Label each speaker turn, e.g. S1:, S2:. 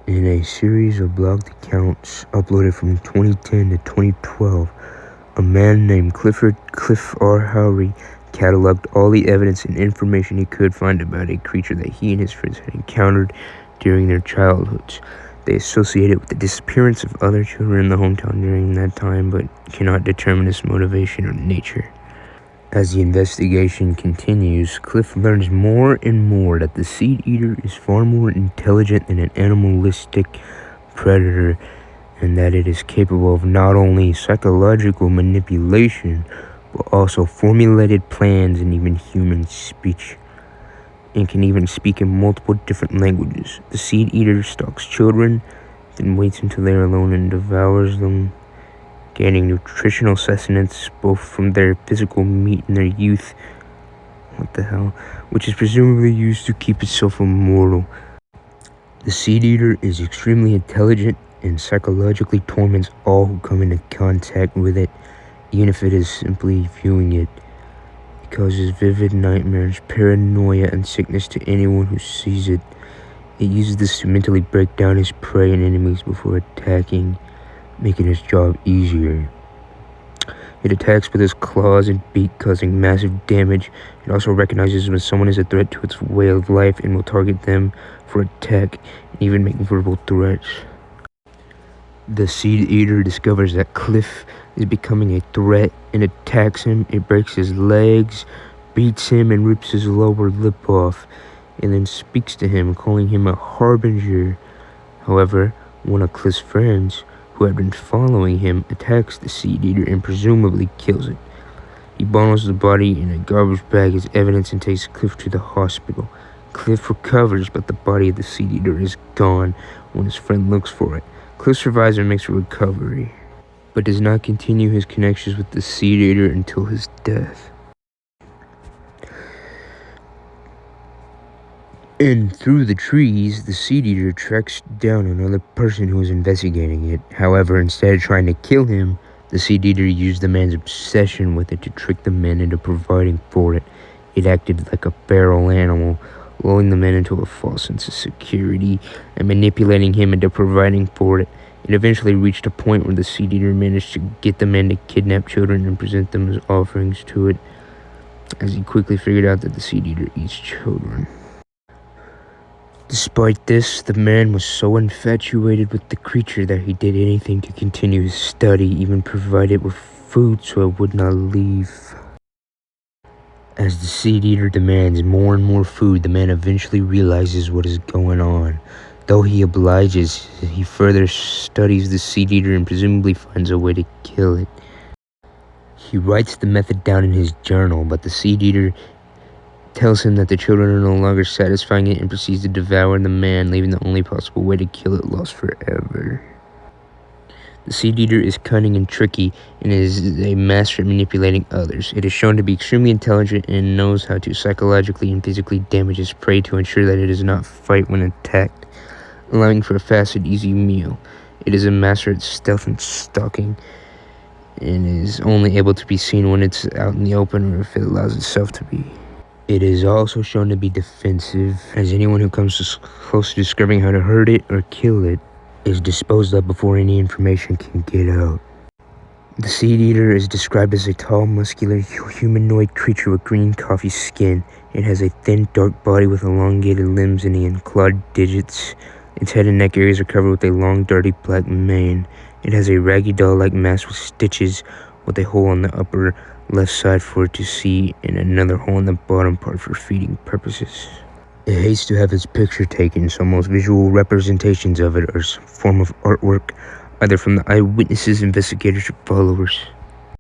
S1: In a series of blogged accounts uploaded from 2010 to 2012, a man named Cliff R. Howry cataloged all the evidence and information he could find about a creature that he and his friends had encountered during their childhoods. They associate it with the disappearance of other children in the hometown during that time, but cannot determine its motivation or nature. As the investigation continues, Cliff learns more and more that the Seed Eater is far more intelligent than an animalistic predator, and that it is capable of not only psychological manipulation, but also formulated plans and even human speech, and can even speak in multiple different languages. The Seed Eater stalks children, then waits until they are alone and devours them, gaining nutritional sustenance both from their physical meat and their youth, which is presumably used to keep itself immortal. The Seed Eater is extremely intelligent and psychologically torments all who come into contact with it, even if it is simply viewing it. It causes vivid nightmares, paranoia, and sickness to anyone who sees it. It uses this to mentally break down its prey and enemies before attacking, making its job easier. It attacks with its claws and beak, causing massive damage. It also recognizes when someone is a threat to its way of life and will target them for attack, and even make verbal threats. The Seed Eater discovers that Cliff is becoming a threat and attacks him. It breaks his legs, beats him, and rips his lower lip off, and then speaks to him, calling him a harbinger. However, one of Cliff's friends, who had been following him, attacks the Seed Eater and presumably kills it. He bundles the body in a garbage bag as evidence and takes Cliff to the hospital. Cliff recovers, but the body of the Seed Eater is gone when his friend looks for it. Cliff survives and makes a recovery, but does not continue his connections with the Seed Eater until his death. And through the trees, the Seed Eater tracks down another person who is investigating it. However, instead of trying to kill him, the Seed Eater used the man's obsession with it to trick the man into providing for it. It acted like a feral animal, lulling the man into a false sense of security and manipulating him into providing for it. It eventually reached a point where the Seed Eater managed to get the man to kidnap children and present them as offerings to it, as he quickly figured out that the Seed Eater eats children. Despite this, the man was so infatuated with the creature that he did anything to continue his study, even provided it with food so it would not leave. As the Seed Eater demands more and more food, the man eventually realizes what is going on. Though he obliges, he further studies the Seed Eater and presumably finds a way to kill it. He writes the method down in his journal, but the Seed Eater tells him that the children are no longer satisfying it and proceeds to devour the man, leaving the only possible way to kill it lost forever. The Seed Eater is cunning and tricky and is a master at manipulating others. It is shown to be extremely intelligent and knows how to psychologically and physically damage its prey to ensure that it does not fight when attacked, allowing for a fast and easy meal. It is a master at stealth and stalking, and is only able to be seen when it's out in the open or if it allows itself to be. It is also shown to be defensive, as anyone who comes close to discovering how to hurt it or kill it is disposed of before any information can get out. The Seed Eater is described as a tall, muscular, humanoid creature with green coffee skin. It has a thin, dark body with elongated limbs and unclawed digits. Its head and neck areas are covered with a long, dirty black mane. It has a raggy doll-like mask with stitches, with a hole on the upper left side for it to see and another hole in the bottom part for feeding purposes. It hates to have its picture taken, so most visual representations of it are some form of artwork, either from the eyewitnesses, investigators, or followers.